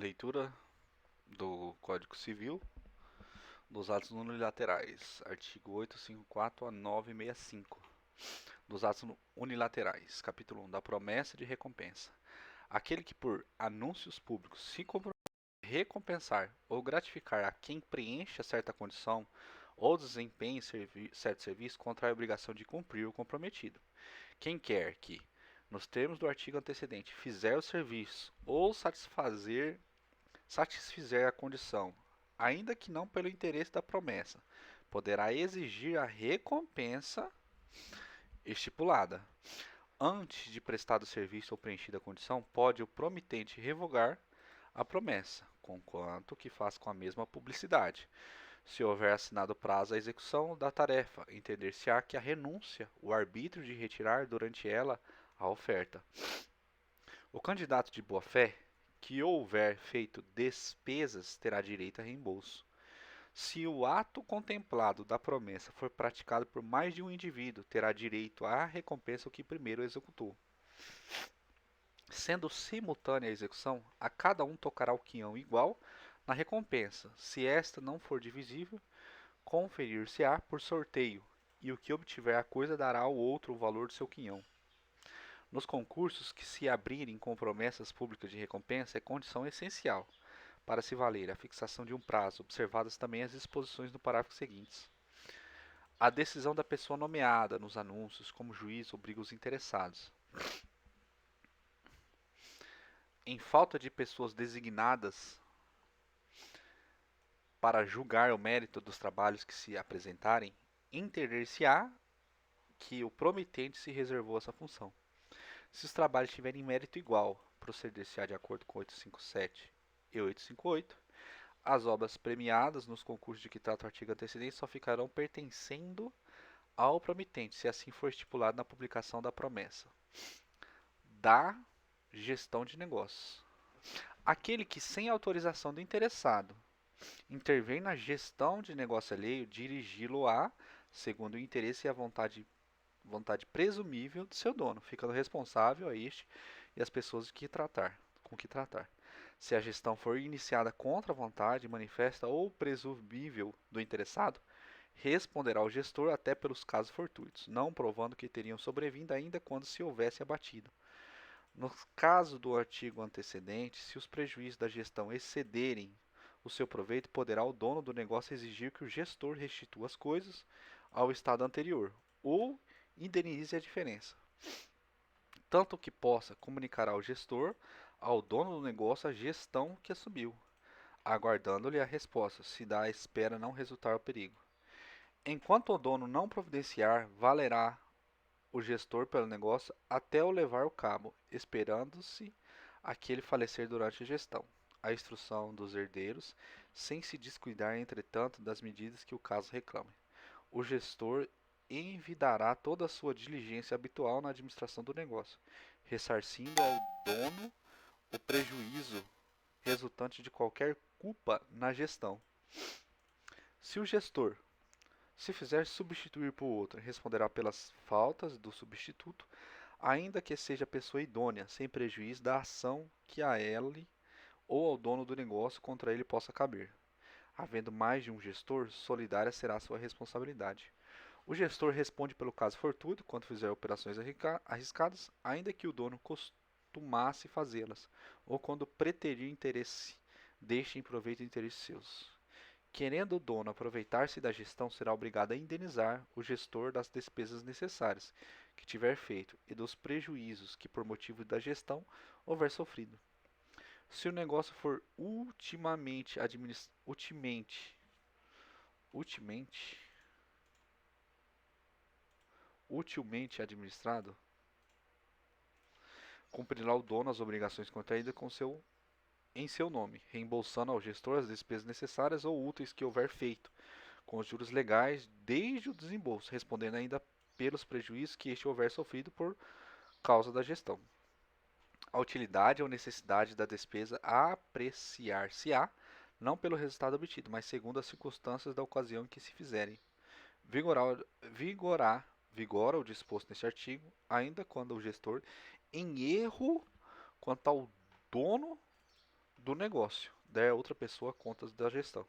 Leitura do Código Civil dos atos unilaterais, artigo 854 a 965. Dos atos unilaterais, capítulo 1, da promessa de recompensa. Aquele que por anúncios públicos se compromete a recompensar ou gratificar a quem preencha certa condição ou desempenhe certo serviço contrai a obrigação de cumprir o comprometido. Quem quer que, nos termos do artigo antecedente, fizer o serviço ou satisfizer a condição, ainda que não pelo interesse da promessa, poderá exigir a recompensa estipulada. Antes de prestado o serviço ou preenchida a condição, pode o promitente revogar a promessa, conquanto que faça com a mesma publicidade. Se houver assinado prazo à execução da tarefa, entender-se-á que a renúncia, o arbítrio de retirar durante ela a oferta. O candidato de boa-fé que houver feito despesas terá direito a reembolso. Se o ato contemplado da promessa for praticado por mais de um indivíduo, terá direito à recompensa o que primeiro executou. Sendo simultânea a execução, a cada um tocará o quinhão igual na recompensa. Se esta não for divisível, conferir-se-á por sorteio, e o que obtiver a coisa dará ao outro o valor do seu quinhão. Nos concursos que se abrirem com promessas públicas de recompensa, é condição essencial para se valer a fixação de um prazo, observadas também as disposições no parágrafo seguintes. A decisão da pessoa nomeada nos anúncios como juiz obriga os interessados. Em falta de pessoas designadas para julgar o mérito dos trabalhos que se apresentarem, entender-se-á que o promitente se reservou essa função. Se os trabalhos tiverem mérito igual, proceder-se-á de acordo com 857 e 858. As obras premiadas nos concursos de que trata o artigo antecedente só ficarão pertencendo ao promitente, se assim for estipulado na publicação da promessa. Da gestão de negócios. Aquele que, sem autorização do interessado, intervém na gestão de negócio alheio, dirigi-lo-á segundo o interesse e a vontade presumível do seu dono, ficando responsável a este e as pessoas com que tratar. Se a gestão for iniciada contra a vontade manifesta ou presumível do interessado, responderá o gestor até pelos casos fortuitos, não provando que teriam sobrevindo ainda quando se houvesse abatido. No caso do artigo antecedente, se os prejuízos da gestão excederem o seu proveito, poderá o dono do negócio exigir que o gestor restitua as coisas ao estado anterior ou indenize a diferença. Tanto que possa comunicar ao gestor, ao dono do negócio, a gestão que assumiu, aguardando-lhe a resposta, se da espera não resultar o perigo. Enquanto o dono não providenciar, valerá o gestor pelo negócio até o levar ao cabo, esperando-se aquele falecer durante a gestão. A instrução dos herdeiros, sem se descuidar, entretanto, das medidas que o caso reclame. O gestor envidará toda a sua diligência habitual na administração do negócio, ressarcindo ao dono o prejuízo resultante de qualquer culpa na gestão. Se o gestor se fizer substituir por outro, responderá pelas faltas do substituto, ainda que seja pessoa idônea, sem prejuízo da ação que a ele ou ao dono do negócio contra ele possa caber. Havendo mais de um gestor, solidária será a sua responsabilidade. O gestor responde pelo caso fortuito quando fizer operações arriscadas, ainda que o dono costumasse fazê-las, ou quando preterir interesse deixe em proveito interesses seus. Querendo o dono aproveitar-se da gestão, será obrigado a indenizar o gestor das despesas necessárias que tiver feito e dos prejuízos que por motivo da gestão houver sofrido. Se o negócio for utilmente administrado, cumprirá o dono as obrigações contraídas em seu nome, reembolsando ao gestor as despesas necessárias ou úteis que houver feito, com os juros legais desde o desembolso, respondendo ainda pelos prejuízos que este houver sofrido por causa da gestão. A utilidade ou necessidade da despesa apreciar-se-á não pelo resultado obtido, mas segundo as circunstâncias da ocasião em que se fizerem. Vigora o disposto neste artigo, ainda quando o gestor, em erro quanto ao dono do negócio, der a outra pessoa contas da gestão.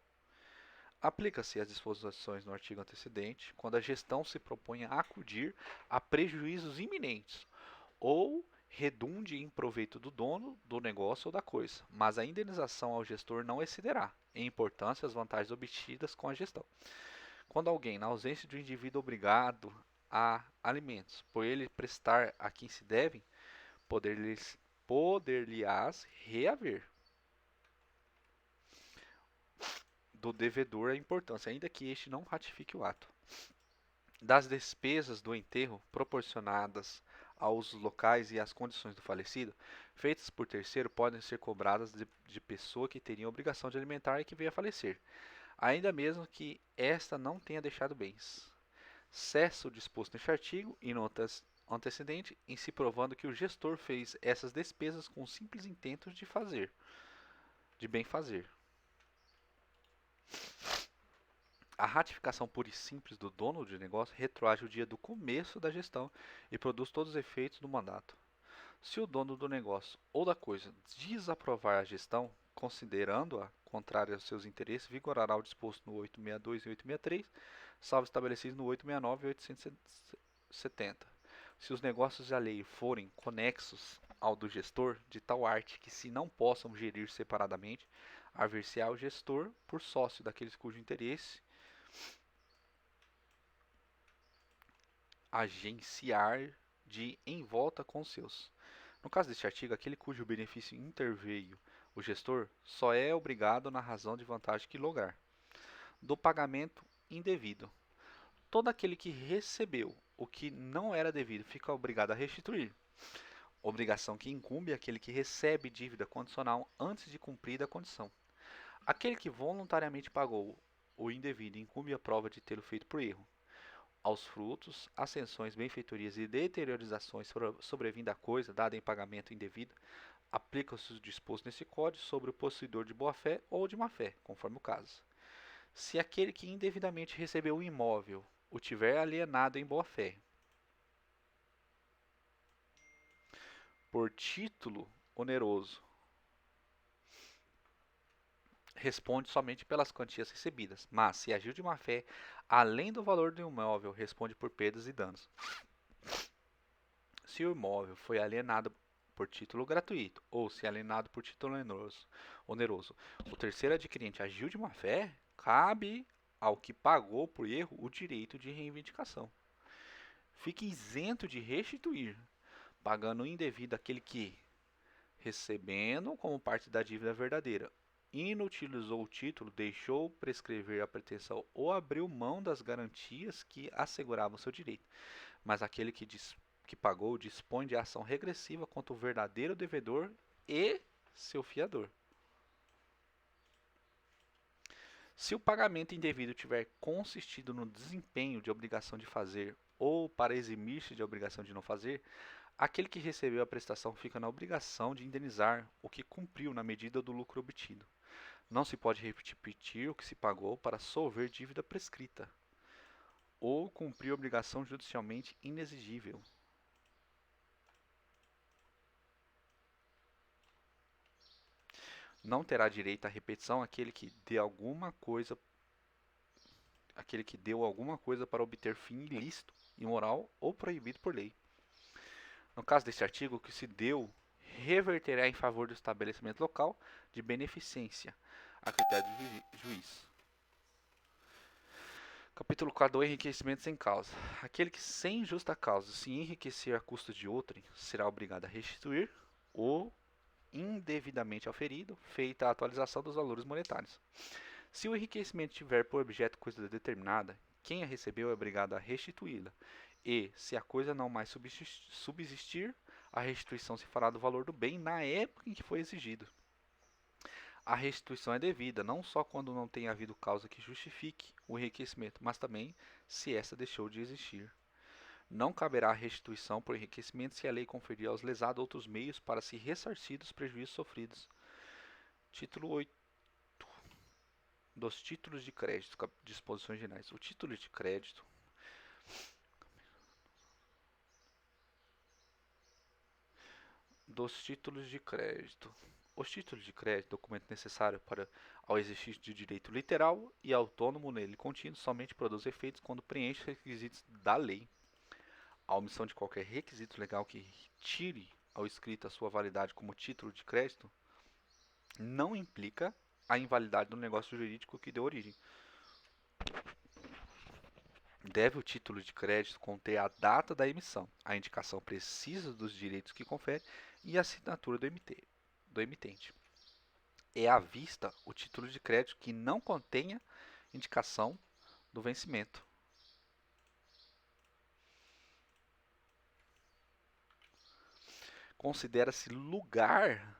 Aplica-se as disposições no artigo antecedente quando a gestão se propõe a acudir a prejuízos iminentes ou redunde em proveito do dono do negócio ou da coisa, mas a indenização ao gestor não excederá, em importância, as vantagens obtidas com a gestão. Quando alguém, na ausência do indivíduo obrigado a alimentos, por ele prestar a quem se devem, poder-lhe-ás reaver do devedor a importância, ainda que este não ratifique o ato. Das despesas do enterro proporcionadas aos locais e às condições do falecido, feitas por terceiro, podem ser cobradas de pessoa que teria a obrigação de alimentar e que veio a falecer, ainda mesmo que esta não tenha deixado bens. Cessa o disposto neste artigo e no antecedente, em se provando que o gestor fez essas despesas com simples intento de bem fazer. A ratificação pura e simples do dono de negócio retroage o dia do começo da gestão e produz todos os efeitos do mandato. Se o dono do negócio ou da coisa desaprovar a gestão, considerando-a contrária aos seus interesses, vigorará o disposto no 862 e 863, salvo estabelecido no 869 e 870. Se os negócios alheios forem conexos ao do gestor, de tal arte que se não possam gerir separadamente, haver-se-á o gestor por sócio daqueles cujo interesse agenciar de em volta com os seus. No caso deste artigo, aquele cujo benefício interveio o gestor só é obrigado na razão de vantagem que lograr. Do pagamento indevido. Todo aquele que recebeu o que não era devido fica obrigado a restituir. Obrigação que incumbe aquele que recebe dívida condicional antes de cumprida a condição. Aquele que voluntariamente pagou o indevido incumbe a prova de tê-lo feito por erro. Aos frutos, ascensões, benfeitorias e deteriorizações sobrevindo à coisa dada em pagamento indevido, aplica-se o disposto nesse código sobre o possuidor de boa-fé ou de má-fé, conforme o caso. Se aquele que indevidamente recebeu o imóvel o tiver alienado em boa-fé, por título oneroso, responde somente pelas quantias recebidas, mas se agiu de má-fé, além do valor do imóvel, responde por perdas e danos. Se o imóvel foi alienado por título gratuito ou se alienado por título oneroso, o terceiro adquirente agiu de má-fé, cabe ao que pagou por erro o direito de reivindicação. Fica isento de restituir, pagando o indevido aquele que, recebendo como parte da dívida verdadeira, inutilizou o título, deixou prescrever a pretensão ou abriu mão das garantias que asseguravam seu direito, mas aquele que pagou dispõe de ação regressiva contra o verdadeiro devedor e seu fiador. Se o pagamento indevido tiver consistido no desempenho de obrigação de fazer ou para eximir-se de obrigação de não fazer, aquele que recebeu a prestação fica na obrigação de indenizar o que cumpriu na medida do lucro obtido. Não se pode repetir o que se pagou para solver dívida prescrita ou cumprir obrigação judicialmente inexigível. Não terá direito à repetição aquele que deu alguma coisa para obter fim ilícito, imoral ou proibido por lei. No caso deste artigo, o que se deu reverterá em favor do estabelecimento local de beneficência, a critério do juiz. Capítulo 4 do enriquecimento sem causa. Aquele que sem justa causa se enriquecer a custo de outrem será obrigado a restituir o indevidamente auferido, feita a atualização dos valores monetários. Se o enriquecimento tiver por objeto coisa determinada, quem a recebeu é obrigado a restituí-la, e, se a coisa não mais subsistir, a restituição se fará do valor do bem na época em que foi exigido. A restituição é devida, não só quando não tem havido causa que justifique o enriquecimento, mas também se esta deixou de existir. Não caberá restituição por enriquecimento se a lei conferir aos lesados outros meios para se ressarcir dos prejuízos sofridos. Título 8 dos títulos de crédito, disposições gerais. O título de crédito dos títulos de crédito. Os títulos de crédito, documento necessário para ao exercício de direito literal e autônomo nele contido, somente produz efeitos quando preenche os requisitos da lei. A omissão de qualquer requisito legal que tire ao escrito a sua validade como título de crédito não implica a invalidade do negócio jurídico que deu origem. Deve o título de crédito conter a data da emissão, a indicação precisa dos direitos que confere e a assinatura do emitente. É à vista o título de crédito que não contenha indicação do vencimento. Considera-se lugar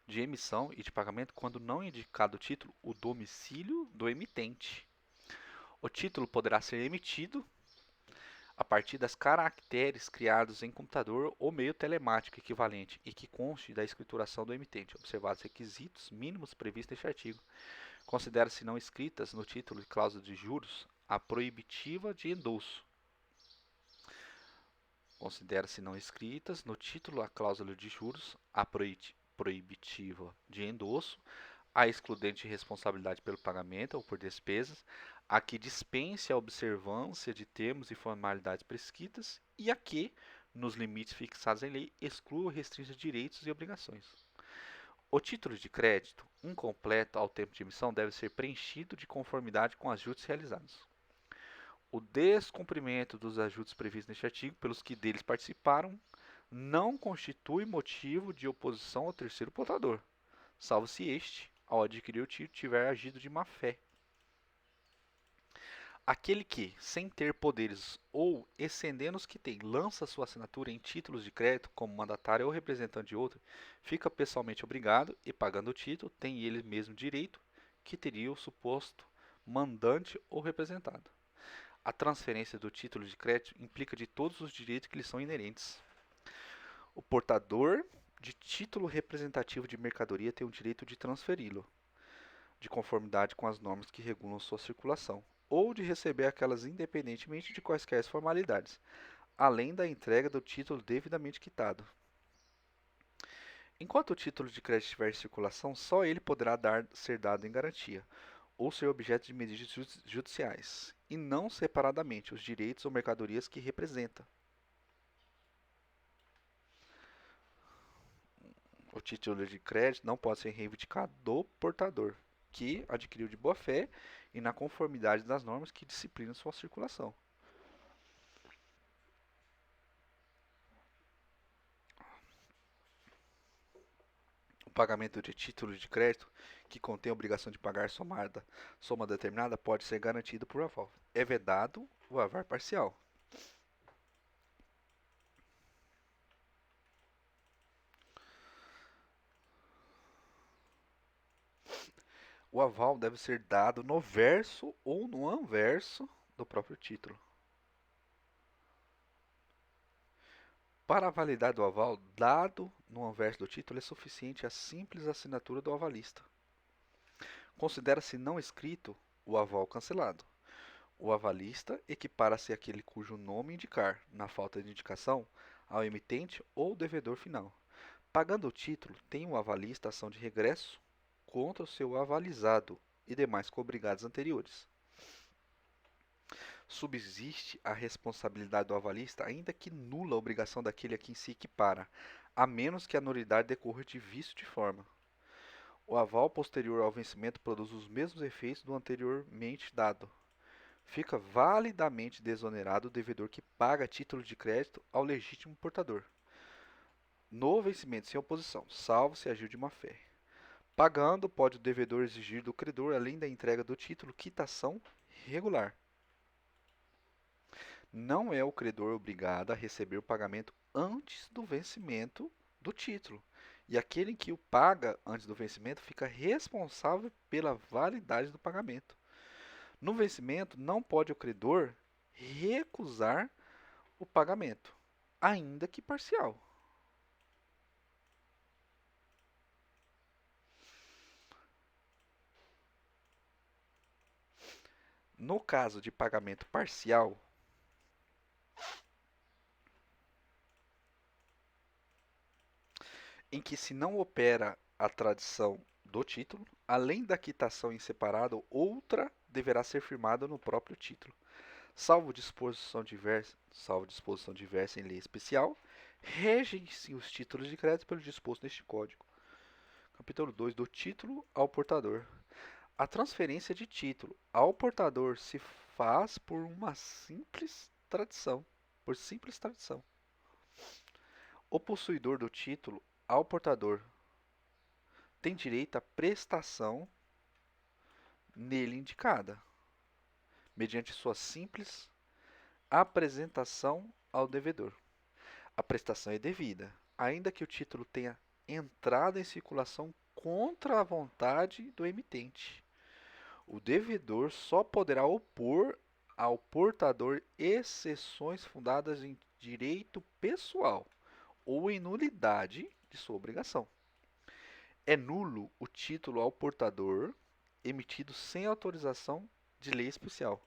de emissão e de pagamento quando não indicado o título o domicílio do emitente. O título poderá ser emitido a partir das caracteres criados em computador ou meio telemático equivalente e que conste da escrituração do emitente, observados os requisitos mínimos previstos neste artigo. Considera-se não escritas no título de cláusula de juros a proibitiva de endosso. Considera-se não escritas no título a cláusula de juros a proibitiva de endosso, a excludente de responsabilidade pelo pagamento ou por despesas, a que dispense a observância de termos e formalidades prescritas e a que, nos limites fixados em lei, exclua ou restrinja direitos e obrigações. O título de crédito, incompleto ao tempo de emissão, deve ser preenchido de conformidade com as ajustes realizados. O descumprimento dos ajudos previstos neste artigo, pelos que deles participaram, não constitui motivo de oposição ao terceiro portador, salvo se este, ao adquirir o título, tiver agido de má fé. Aquele que, sem ter poderes ou excedendo os que tem, lança sua assinatura em títulos de crédito como mandatário ou representante de outro, fica pessoalmente obrigado e, pagando o título, tem ele mesmo direito que teria o suposto mandante ou representado. A transferência do título de crédito implica de todos os direitos que lhe são inerentes. O portador de título representativo de mercadoria tem o direito de transferi-lo, de conformidade com as normas que regulam sua circulação, ou de receber aquelas independentemente de quaisquer formalidades, além da entrega do título devidamente quitado. Enquanto o título de crédito estiver em circulação, só ele poderá ser dado em garantia, ou ser objeto de medidas judiciais, e não separadamente os direitos ou mercadorias que representa. O título de crédito não pode ser reivindicado do portador, que adquiriu de boa fé e na conformidade das normas que disciplinam sua circulação. O pagamento de títulos de crédito que contém a obrigação de pagar soma determinada pode ser garantido por aval. É vedado o avar parcial. O aval deve ser dado no verso ou no anverso do próprio título. Para a validade do aval, dado no anverso do título, é suficiente a simples assinatura do avalista. Considera-se não escrito o aval cancelado. O avalista equipara-se àquele cujo nome indicar, na falta de indicação, ao emitente ou devedor final. Pagando o título, tem o avalista ação de regresso contra o seu avalizado e demais cobrigados anteriores. Subsiste a responsabilidade do avalista, ainda que nula a obrigação daquele a quem se equipara, a menos que a nulidade decorra de vício de forma. O aval posterior ao vencimento produz os mesmos efeitos do anteriormente dado. Fica validamente desonerado o devedor que paga a título de crédito ao legítimo portador, no vencimento sem oposição, salvo se agiu de má fé. Pagando, pode o devedor exigir do credor, além da entrega do título, quitação regular. Não é o credor obrigado a receber o pagamento antes do vencimento do título, e aquele que o paga antes do vencimento fica responsável pela validade do pagamento. No vencimento, não pode o credor recusar o pagamento, ainda que parcial. No caso de pagamento parcial, em que se não opera a tradição do título. Além da quitação em separado, outra deverá ser firmada no próprio título. Salvo disposição diversa em lei especial, regem-se os títulos de crédito pelo disposto neste Código. Capítulo 2. Do título ao portador. A transferência de título ao portador se faz por uma simples tradição. Por simples tradição. O possuidor do título ao portador tem direito à prestação nele indicada, mediante sua simples apresentação ao devedor. A prestação é devida, ainda que o título tenha entrado em circulação contra a vontade do emitente. O devedor só poderá opor ao portador exceções fundadas em direito pessoal ou em nulidade de sua obrigação. É nulo o título ao portador emitido sem autorização de lei especial.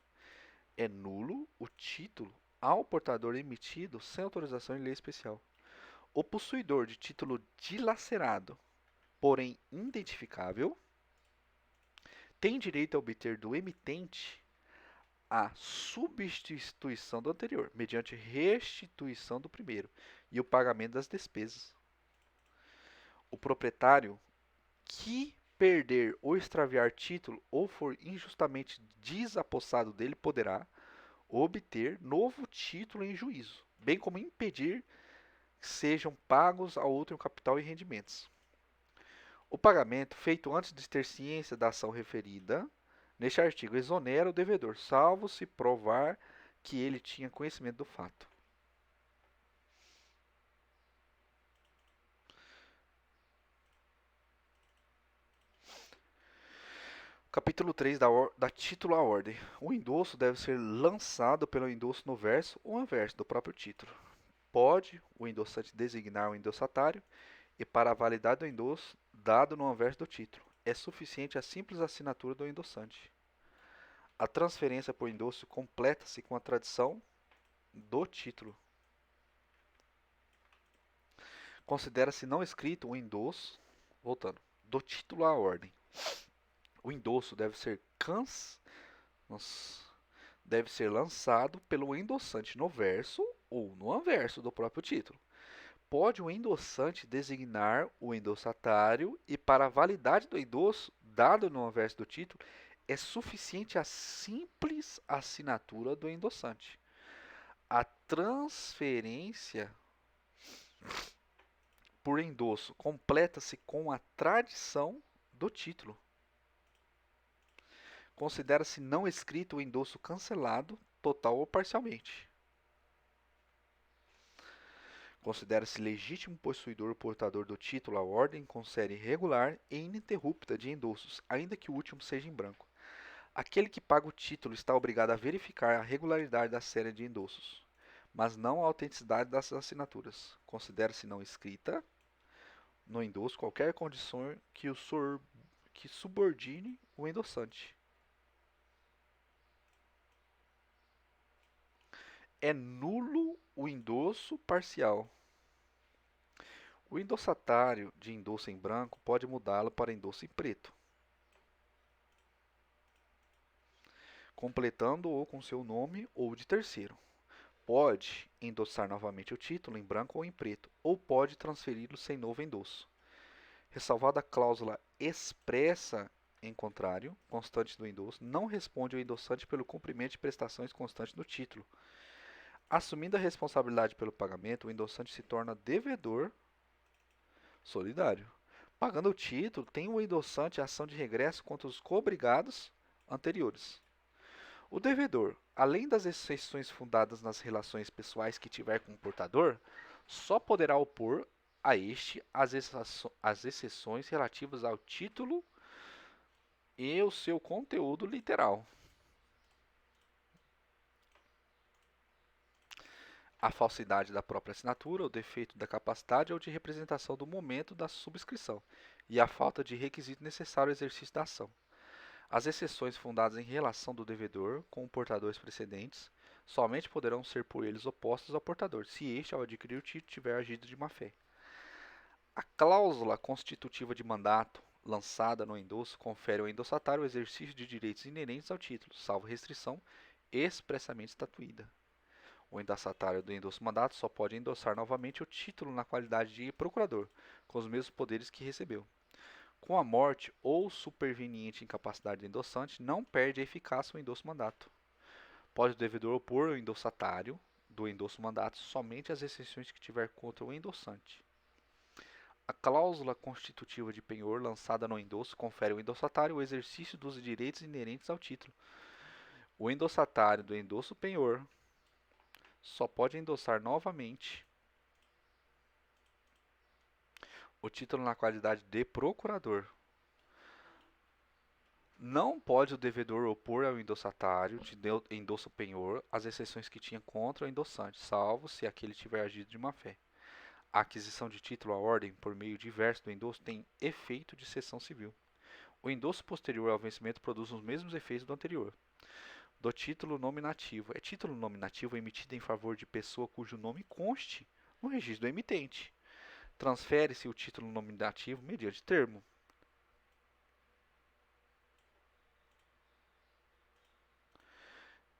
É nulo o título ao portador emitido sem autorização de lei especial. O possuidor de título dilacerado, porém identificável, tem direito a obter do emitente a substituição do anterior, mediante restituição do primeiro e o pagamento das despesas. O proprietário que perder ou extraviar título ou for injustamente desapossado dele poderá obter novo título em juízo, bem como impedir que sejam pagos a outro capital e rendimentos. O pagamento feito antes de ter ciência da ação referida neste artigo exonera o devedor, salvo se provar que ele tinha conhecimento do fato. Capítulo 3 da título à ordem. O endosso deve ser lançado pelo endosso no verso ou anverso do próprio título. Pode o endossante designar o endossatário e, para a validade do endosso, dado no anverso do título, é suficiente a simples assinatura do endossante. A transferência por endosso completa-se com a tradição do título. Considera-se não escrito o endosso, voltando, do título à ordem. O endosso deve ser lançado pelo endossante no verso ou no anverso do próprio título. Pode o endossante designar o endossatário e, para a validade do endosso dado no anverso do título, é suficiente a simples assinatura do endossante. A transferência por endosso completa-se com a tradição do título. Considera-se não escrito o endosso cancelado, total ou parcialmente. Considera-se legítimo possuidor ou portador do título à ordem com série regular e ininterrupta de endossos, ainda que o último seja em branco. Aquele que paga o título está obrigado a verificar a regularidade da série de endossos, mas não a autenticidade das assinaturas. Considera-se não escrita no endosso qualquer condição que subordine o endossante. É nulo o endosso parcial. O endossatário de endosso em branco pode mudá-lo para endosso em preto, completando-o com seu nome ou de terceiro. Pode endossar novamente o título em branco ou em preto, ou pode transferi-lo sem novo endosso. Ressalvada a cláusula expressa em contrário, constante do endosso, não responde o endossante pelo cumprimento de prestações constantes do título. Assumindo a responsabilidade pelo pagamento, o endossante se torna devedor solidário. Pagando o título, tem o endossante a ação de regresso contra os cobrigados anteriores. O devedor, além das exceções fundadas nas relações pessoais que tiver com o portador, só poderá opor a este as exceções relativas ao título e o seu conteúdo literal. A falsidade da própria assinatura, o defeito da capacidade ou de representação do momento da subscrição, e a falta de requisito necessário ao exercício da ação. As exceções fundadas em relação do devedor com portadores precedentes somente poderão ser por eles opostas ao portador, se este, ao adquirir o título, tiver agido de má-fé. A cláusula constitutiva de mandato lançada no endosso confere ao endossatário o exercício de direitos inerentes ao título, salvo restrição expressamente estatuída. O endossatário do endosso-mandato só pode endossar novamente o título na qualidade de procurador, com os mesmos poderes que recebeu. Com a morte ou superveniente incapacidade do endossante, não perde a eficácia o endosso-mandato. Pode o devedor opor ao endossatário do endosso-mandato somente as exceções que tiver contra o endossante. A cláusula constitutiva de penhor lançada no endosso confere ao endossatário o exercício dos direitos inerentes ao título. O endossatário do endosso penhor só pode endossar novamente o título na qualidade de procurador. Não pode o devedor opor ao endossatário de endosso penhor as exceções que tinha contra o endossante, salvo se aquele tiver agido de má-fé. A aquisição de título à ordem por meio diverso do endosso tem efeito de cessão civil. O endosso posterior ao vencimento produz os mesmos efeitos do anterior. Do título nominativo. É título nominativo emitido em favor de pessoa cujo nome conste no registro do emitente. Transfere-se o título nominativo mediante termo.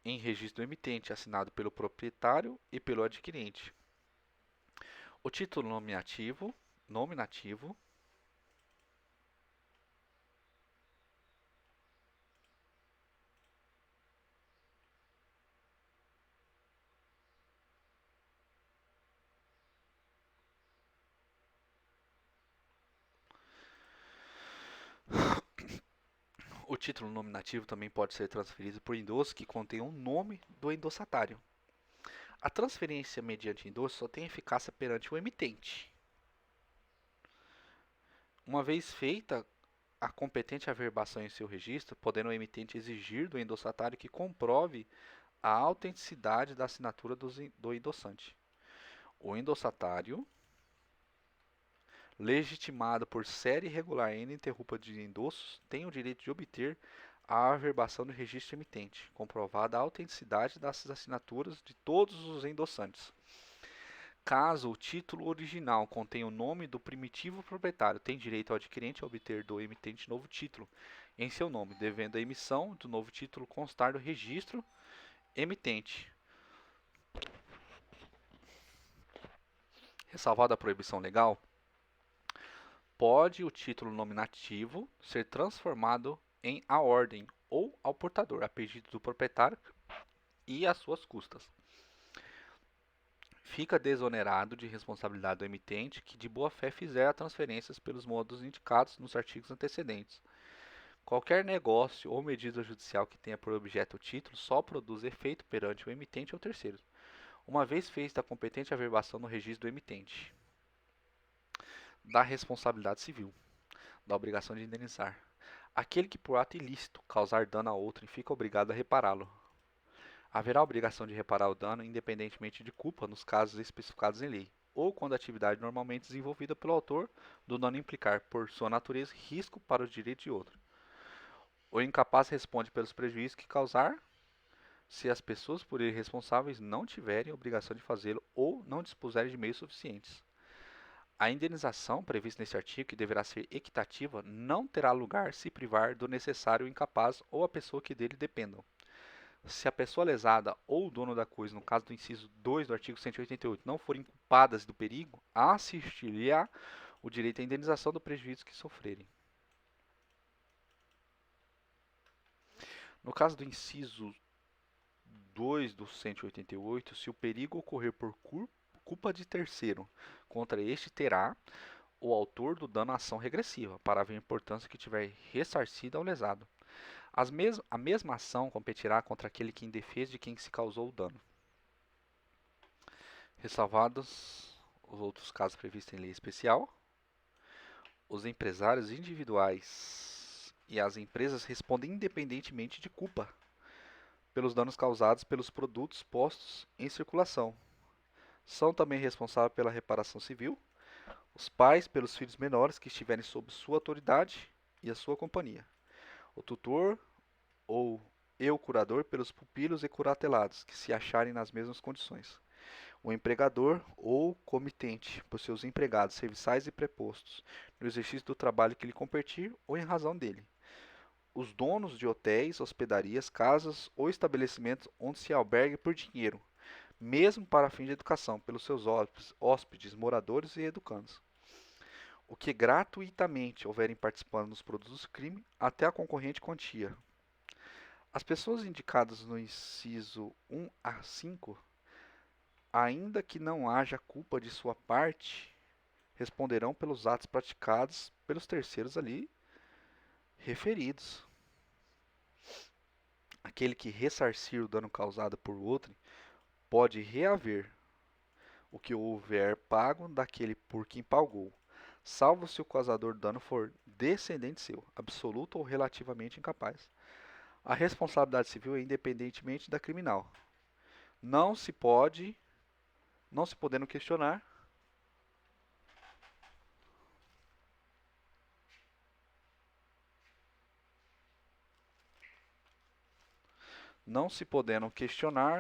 Em registro do emitente, assinado pelo proprietário e pelo adquirente. O título nominativo O título nominativo também pode ser transferido por endosso que contém o nome do endossatário. A transferência mediante endosso só tem eficácia perante o emitente. Uma vez feita a competente averbação em seu registro, podendo o emitente exigir do endossatário que comprove a autenticidade da assinatura do endossante. O endossatário, legitimado por série regular e ininterrupta de endossos, tem o direito de obter a averbação do registro emitente, comprovada a autenticidade das assinaturas de todos os endossantes. Caso o título original contenha o nome do primitivo proprietário, tem direito ao adquirente a obter do emitente novo título em seu nome, devendo a emissão do novo título constar do registro emitente. Ressalvada a proibição legal, pode o título nominativo ser transformado em a ordem ou ao portador, a pedido do proprietário e às suas custas. Fica desonerado de responsabilidade do emitente que de boa fé fizer as transferências pelos modos indicados nos artigos antecedentes. Qualquer negócio ou medida judicial que tenha por objeto o título só produz efeito perante o emitente ou terceiros, uma vez feita a competente averbação no registro do emitente. Da responsabilidade civil, da obrigação de indenizar. Aquele que por ato ilícito causar dano a outrem fica obrigado a repará-lo. Haverá obrigação de reparar o dano independentemente de culpa nos casos especificados em lei, ou quando a atividade normalmente desenvolvida pelo autor do dano implicar, por sua natureza, risco para os direitos de outro. O incapaz responde pelos prejuízos que causar se as pessoas por ele responsáveis não tiverem obrigação de fazê-lo ou não dispuserem de meios suficientes. A indenização prevista neste artigo, que deverá ser equitativa, não terá lugar se privar do necessário o incapaz ou a pessoa que dele dependam. Se a pessoa lesada ou o dono da coisa, no caso do inciso 2 do artigo 188, não forem culpadas do perigo, assistir-lhe-á o direito à indenização do prejuízo que sofrerem. No caso do inciso 2 do 188, se o perigo ocorrer por culpa de terceiro, contra este terá o autor do dano ação regressiva, para ver a importância que tiver ressarcido ao lesado. A mesma ação competirá contra aquele que em defesa de quem se causou o dano. Ressalvados os outros casos previstos em lei especial, os empresários individuais e as empresas respondem independentemente de culpa pelos danos causados pelos produtos postos em circulação. São também responsáveis pela reparação civil os pais pelos filhos menores que estiverem sob sua autoridade e a sua companhia, o tutor ou o curador pelos pupilos e curatelados que se acharem nas mesmas condições. O empregador ou comitente, por seus empregados, serviçais e prepostos, no exercício do trabalho que lhe competir ou em razão dele. Os donos de hotéis, hospedarias, casas ou estabelecimentos onde se albergue por dinheiro, mesmo para fins de educação, pelos seus hóspedes, moradores e educandos. O que gratuitamente houverem participando nos produtos do crime, até a concorrente quantia. As pessoas indicadas no inciso 1 a 5, ainda que não haja culpa de sua parte, responderão pelos atos praticados pelos terceiros ali referidos. Aquele que ressarcir o dano causado por outro pode reaver o que houver pago daquele por quem pagou, salvo se o causador do dano for descendente seu, absoluto ou relativamente incapaz. A responsabilidade civil é independentemente da criminal. Não se pode, não se podendo questionar,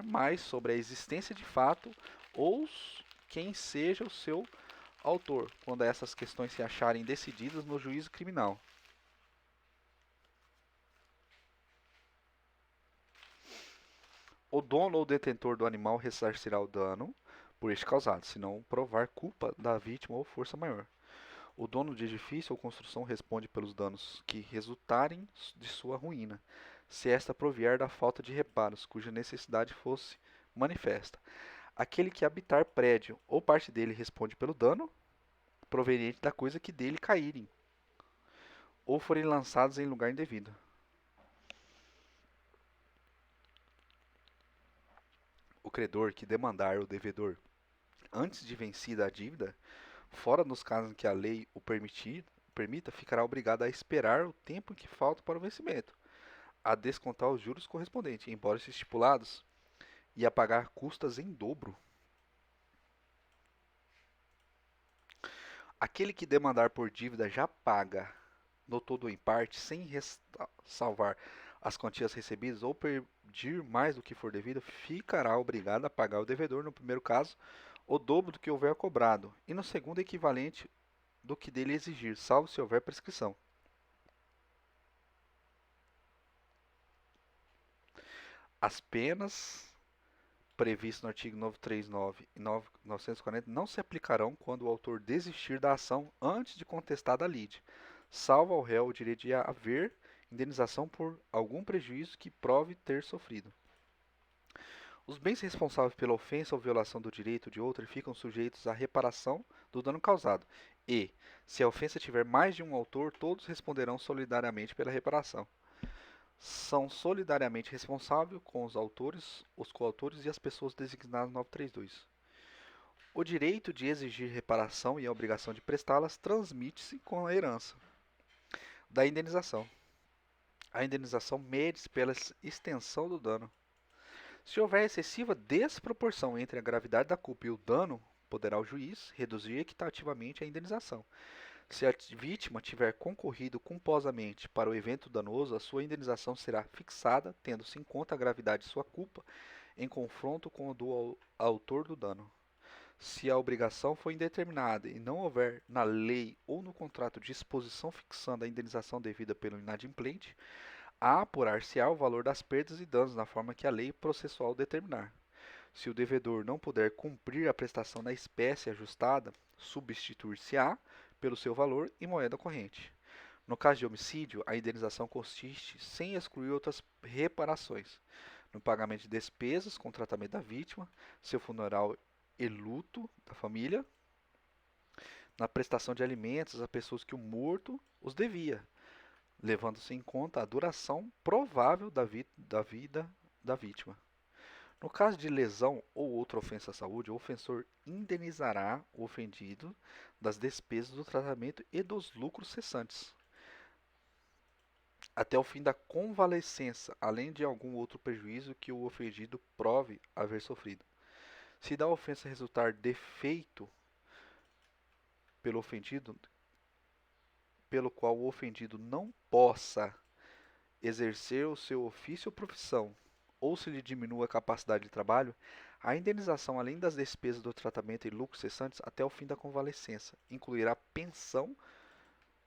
mais sobre a existência de fato ou quem seja o seu autor, quando essas questões se acharem decididas no juízo criminal. O dono ou detentor do animal ressarcirá o dano por este causado, se não provar culpa da vítima ou força maior. O dono de edifício ou construção responde pelos danos que resultarem de sua ruína, se esta provier da falta de reparos, cuja necessidade fosse manifesta. Aquele que habitar prédio ou parte dele responde pelo dano proveniente da coisa que dele caírem, ou forem lançados em lugar indevido. O credor que demandar o devedor antes de vencida a dívida, fora nos casos em que a lei o permita, ficará obrigado a esperar o tempo que falta para o vencimento, a descontar os juros correspondentes, embora estipulados, e a pagar custas em dobro. Aquele que demandar por dívida já paga, no todo ou em parte, sem ressalvar as quantias recebidas ou pedir mais do que for devido, ficará obrigado a pagar ao devedor, no primeiro caso, o dobro do que houver cobrado, e no segundo, equivalente do que dele exigir, salvo se houver prescrição. As penas previstas no artigo 939 e 940 não se aplicarão quando o autor desistir da ação antes de contestada a lide, salvo ao réu o direito de haver indenização por algum prejuízo que prove ter sofrido. Os bens responsáveis pela ofensa ou violação do direito de outrem ficam sujeitos à reparação do dano causado e, se a ofensa tiver mais de um autor, todos responderão solidariamente pela reparação. São solidariamente responsáveis com os autores, os coautores e as pessoas designadas no 932. O direito de exigir reparação e a obrigação de prestá-las transmite-se com a herança da indenização. A indenização mede-se pela extensão do dano. Se houver excessiva desproporção entre a gravidade da culpa e o dano, poderá o juiz reduzir equitativamente a indenização. Se a vítima tiver concorrido culposamente para o evento danoso, a sua indenização será fixada, tendo-se em conta a gravidade de sua culpa, em confronto com a do autor do dano. Se a obrigação for indeterminada e não houver na lei ou no contrato disposição fixando a indenização devida pelo inadimplente, apurar-se-á o valor das perdas e danos na forma que a lei processual determinar. Se o devedor não puder cumprir a prestação da espécie ajustada, substituir-se-á pelo seu valor em moeda corrente. No caso de homicídio, a indenização consiste, sem excluir outras reparações, no pagamento de despesas com tratamento da vítima, seu funeral e luto da família, na prestação de alimentos a pessoas que o morto os devia, levando-se em conta a duração provável da vida da vítima. No caso de lesão ou outra ofensa à saúde, o ofensor indenizará o ofendido das despesas do tratamento e dos lucros cessantes, até o fim da convalescença, além de algum outro prejuízo que o ofendido prove haver sofrido. Se da ofensa resultar defeito pelo ofendido, pelo qual o ofendido não possa exercer o seu ofício ou profissão, ou se lhe diminua a capacidade de trabalho, a indenização, além das despesas do tratamento e lucros cessantes até o fim da convalescença, incluirá pensão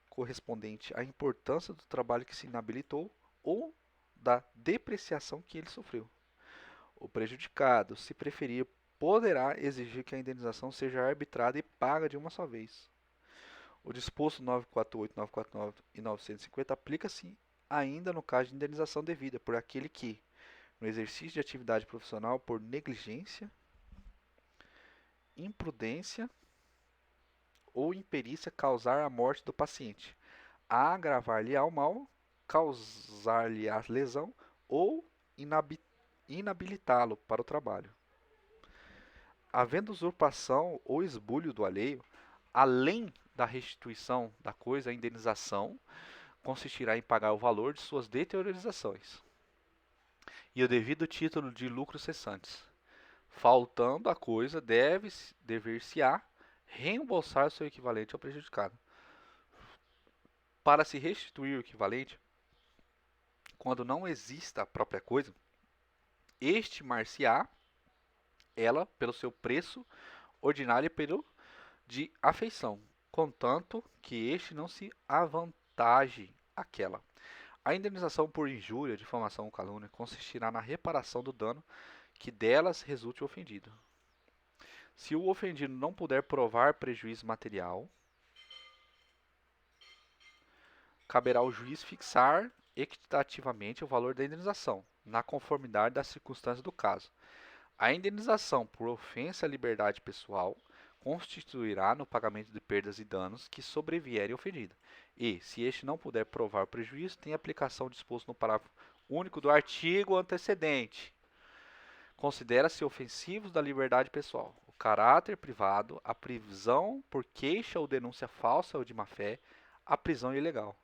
correspondente à importância do trabalho que se inabilitou ou da depreciação que ele sofreu. O prejudicado, se preferir, poderá exigir que a indenização seja arbitrada e paga de uma só vez. O disposto 948, 949 e 950 aplica-se ainda no caso de indenização devida por aquele que, no exercício de atividade profissional por negligência, imprudência ou imperícia causar a morte do paciente, agravar-lhe ao mal, causar-lhe a lesão ou inabilitá-lo para o trabalho. Havendo usurpação ou esbulho do alheio, além da restituição da coisa, a indenização consistirá em pagar o valor de suas deteriorizações e o devido título de lucros cessantes. Faltando a coisa, dever-se-á reembolsar seu equivalente ao prejudicado. Para se restituir o equivalente, quando não exista a própria coisa, estimar-se-á ela pelo seu preço ordinário e pelo de afeição, contanto que este não se avantaje aquela. A indenização por injúria, difamação ou calúnia consistirá na reparação do dano que delas resulte o ofendido. Se o ofendido não puder provar prejuízo material, caberá ao juiz fixar equitativamente o valor da indenização, na conformidade das circunstâncias do caso. A indenização por ofensa à liberdade pessoal constituirá no pagamento de perdas e danos que sobrevierem ao ofendido. E, se este não puder provar o prejuízo, tem aplicação disposto no parágrafo único do artigo antecedente. Considera-se ofensivos da liberdade pessoal o caráter privado, a prisão por queixa ou denúncia falsa ou de má-fé, a prisão ilegal,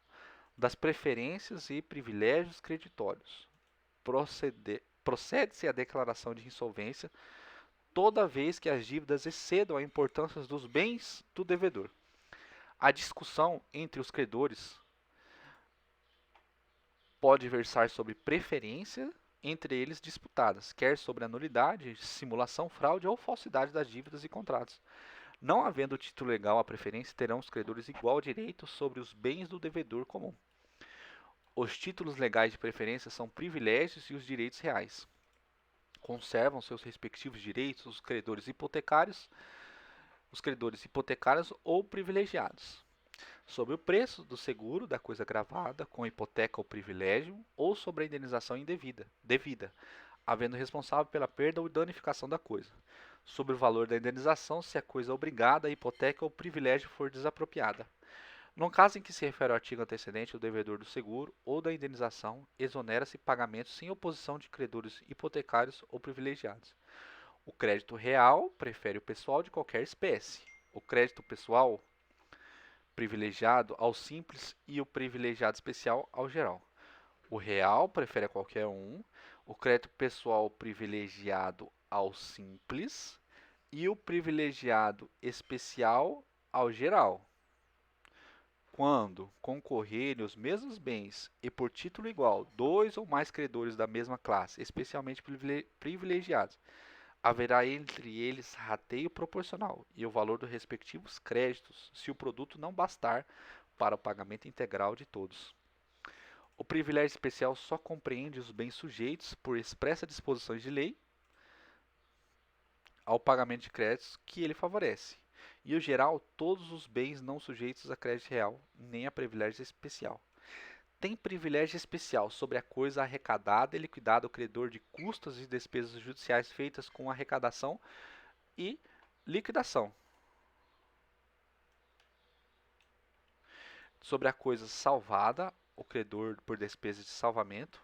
das preferências e privilégios creditórios. Procede-se à declaração de insolvência toda vez que as dívidas excedam a importância dos bens do devedor. A discussão entre os credores pode versar sobre preferência entre eles disputadas, quer sobre a nulidade, simulação, fraude ou falsidade das dívidas e contratos. Não havendo título legal à preferência, terão os credores igual direito sobre os bens do devedor comum. Os títulos legais de preferência são privilégios e os direitos reais. Conservam seus respectivos direitos os credores hipotecários ou privilegiados, sobre o preço do seguro da coisa gravada, com hipoteca ou privilégio, ou sobre a indenização devida, havendo responsável pela perda ou danificação da coisa, sobre o valor da indenização se a coisa obrigada, a hipoteca ou privilégio for desapropriada. No caso em que se refere ao artigo antecedente, o devedor do seguro ou da indenização exonera-se pagamento sem oposição de credores hipotecários ou privilegiados. O crédito real prefere o pessoal de qualquer espécie. O crédito pessoal privilegiado ao simples e o privilegiado especial ao geral. O real prefere a qualquer um. O crédito pessoal privilegiado ao simples e o privilegiado especial ao geral. Quando concorrerem os mesmos bens e por título igual dois ou mais credores da mesma classe, especialmente privilegiados, haverá entre eles rateio proporcional e o valor dos respectivos créditos, se o produto não bastar para o pagamento integral de todos. O privilégio especial só compreende os bens sujeitos, por expressa disposições de lei, ao pagamento de créditos que ele favorece, e o geral, todos os bens não sujeitos a crédito real, nem a privilégio especial. Tem privilégio especial sobre a coisa arrecadada e liquidada ao credor de custas e despesas judiciais feitas com arrecadação e liquidação. Sobre a coisa salvada, o credor por despesas de salvamento.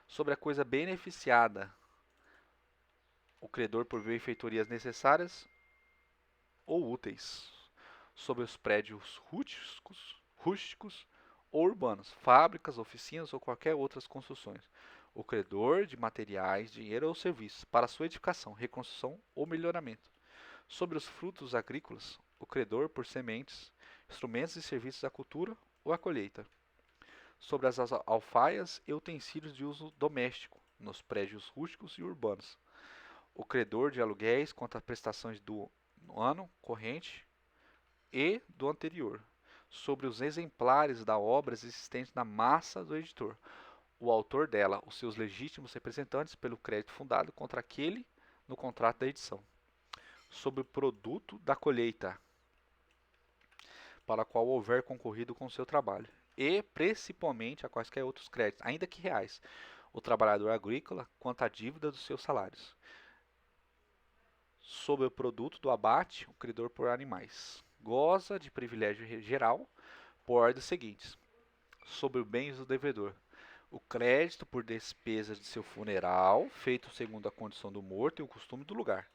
Sobre a coisa beneficiada, o credor por benfeitorias necessárias ou úteis. Sobre os prédios rústicos ou urbanos, fábricas, oficinas ou qualquer outras construções. O credor de materiais, dinheiro ou serviços para sua edificação, reconstrução ou melhoramento. Sobre os frutos agrícolas, o credor por sementes, instrumentos e serviços da cultura ou a colheita. Sobre as alfaias e utensílios de uso doméstico, nos prédios rústicos e urbanos. O credor de aluguéis quanto às prestações do ano corrente e do anterior, sobre os exemplares da obra existentes na massa do editor, o autor dela, os seus legítimos representantes pelo crédito fundado contra aquele no contrato da edição, sobre o produto da colheita, para a qual houver concorrido com o seu trabalho, e principalmente a quaisquer outros créditos, ainda que reais, o trabalhador agrícola quanto à dívida dos seus salários, sobre o produto do abate, o credor por animais, goza de privilégio geral por ordens seguintes: sobre os bens do devedor, o crédito por despesas de seu funeral, feito segundo a condição do morto e o costume do lugar.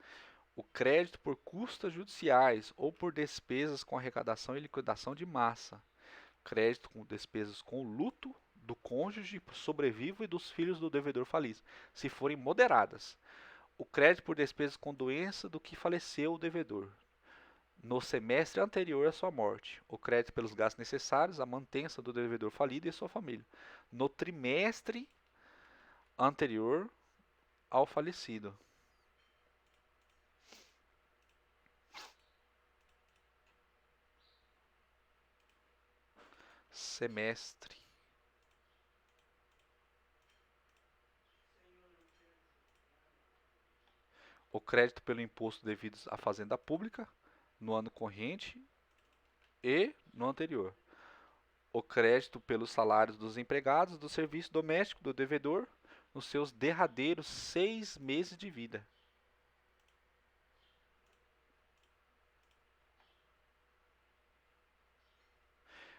O crédito por custas judiciais ou por despesas com arrecadação e liquidação de massa. Crédito com despesas com luto do cônjuge sobrevivo e dos filhos do devedor falido, se forem moderadas. O crédito por despesas com doença do que faleceu o devedor no semestre anterior à sua morte, o crédito pelos gastos necessários à mantença do devedor falido e sua família, no trimestre anterior ao falecido. Semestre. O crédito pelo imposto devido à fazenda pública no ano corrente e no anterior. O crédito pelos salários dos empregados do serviço doméstico do devedor nos seus derradeiros 6 meses de vida.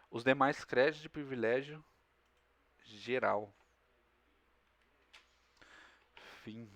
Os demais créditos de privilégio geral. Fim.